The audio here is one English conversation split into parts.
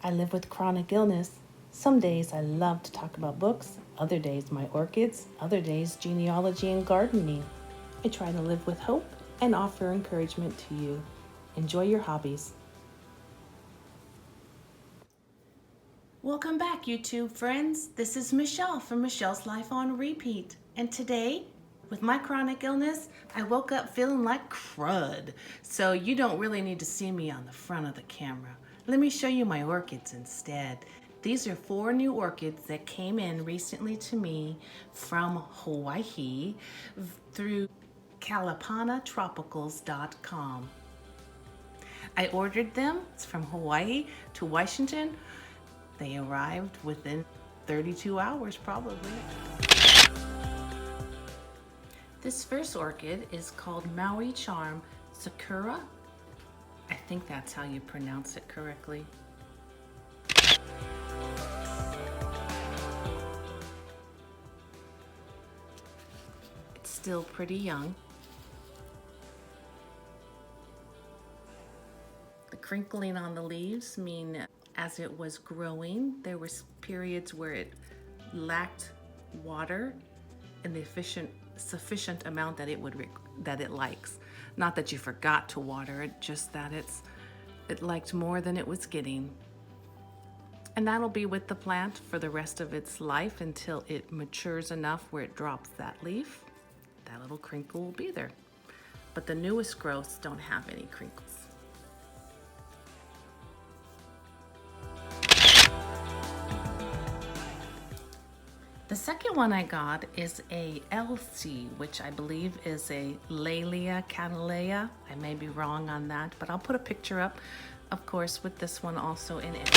I live with chronic illness. Some days I love to talk about books, other days my orchids, other days genealogy and gardening. I try to live with hope and offer encouragement to you. Enjoy your hobbies. Welcome back, YouTube friends. This is Michelle from Michelle's Life on Repeat. And today, with my chronic illness, I woke up feeling like crud. So you don't really need to see me on the front of the camera. Let me show you my orchids instead. These are 4 new orchids that came in recently to me from Hawaii through KalapanaTropicals.com. I ordered them from Hawaii to Washington. They arrived within 32 hours probably. This first orchid is called Maui Charm Sakura. I think that's how you pronounce it correctly. It's still pretty young. The crinkling on the leaves mean as it was growing, there was periods where it lacked water in the sufficient amount that it likes. Not that you forgot to water it, just that it liked more than it was getting. And that'll be with the plant for the rest of its life until it matures enough where it drops that leaf. That little crinkle will be there. But the newest growths don't have any crinkles. The second one I got is a LC, which I believe is a Laelia Cataleya. I may be wrong on that, but I'll put a picture up, of course, with this one also in it.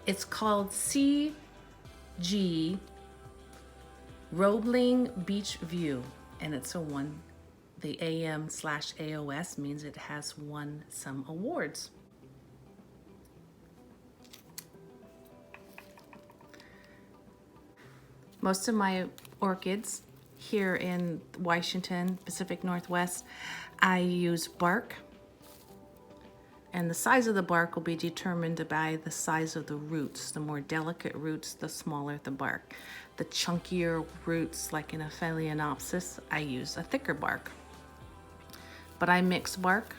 It's called CG Roebling Beechview, and it's a 1. The AM/AOS means it has won some awards. Most of my orchids here in Washington, Pacific Northwest, I use bark. And the size of the bark will be determined by the size of the roots. The more delicate roots, the smaller the bark. The chunkier roots, like in a Phalaenopsis, I use a thicker bark. But I mix bark,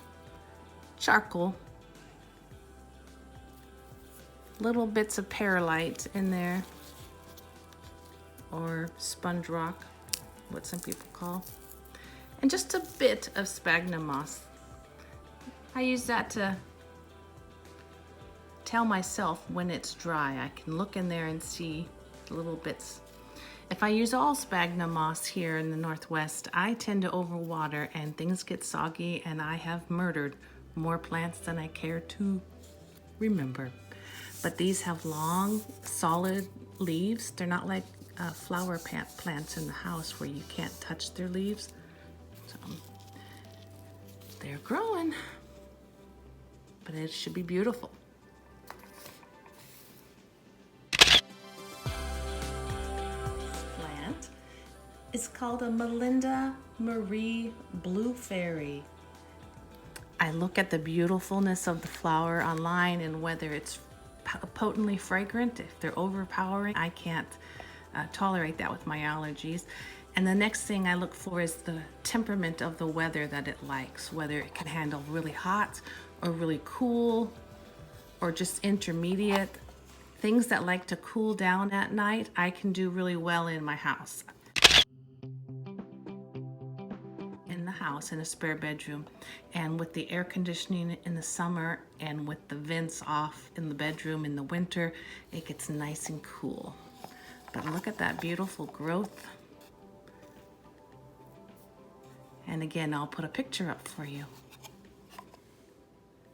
charcoal, little bits of perlite in there, or sponge rock, what some people call, and just a bit of sphagnum moss. I use that to tell myself when it's dry. I can look in there and see little bits. If I use all sphagnum moss here in the Northwest, I tend to overwater and things get soggy, and I have murdered more plants than I care to remember. But these have long, solid leaves. They're not like flower plants in the house where you can't touch their leaves. So they're growing, but it should be beautiful. Plant is called a Melinda Marie Blue Fairy. I look at the beautifulness of the flower online and whether it's potently fragrant. If they're overpowering, I can't tolerate that with my allergies. And the next thing I look for is the temperament of the weather that it likes, whether it can handle really hot or really cool or just intermediate. Things that like to cool down at night, I can do really well in my house. In the house, in a spare bedroom, and with the air conditioning in the summer and with the vents off in the bedroom in the winter, it gets nice and cool. But look at that beautiful growth. And again, I'll put a picture up for you.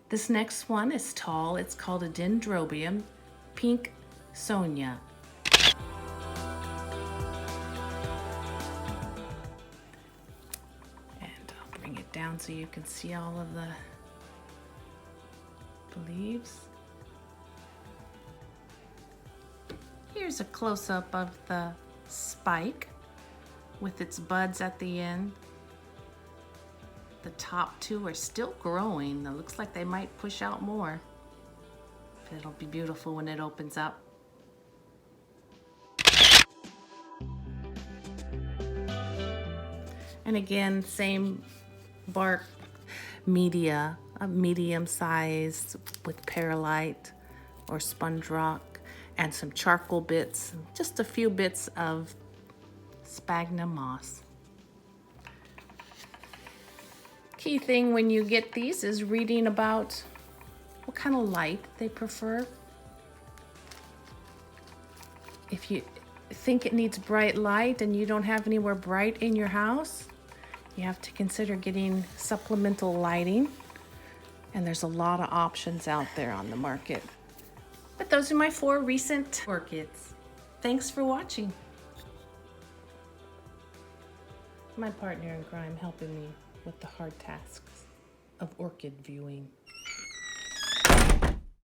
This next one is tall. It's called a Dendrobium Pink Sonia. And I'll bring it down so you can see all of the leaves. Here's a close-up of the spike with its buds at the end. The top two are still growing. It looks like they might push out more. But it'll be beautiful when it opens up. And again, same bark media, a medium size with perlite or sponge rock and some charcoal bits, just a few bits of sphagnum moss. Key thing when you get these is reading about what kind of light they prefer. If you think it needs bright light and you don't have anywhere bright in your house, you have to consider getting supplemental lighting. And there's a lot of options out there on the market. But those are my 4 recent orchids. Thanks for watching. My partner in crime helping me with the hard tasks of orchid viewing.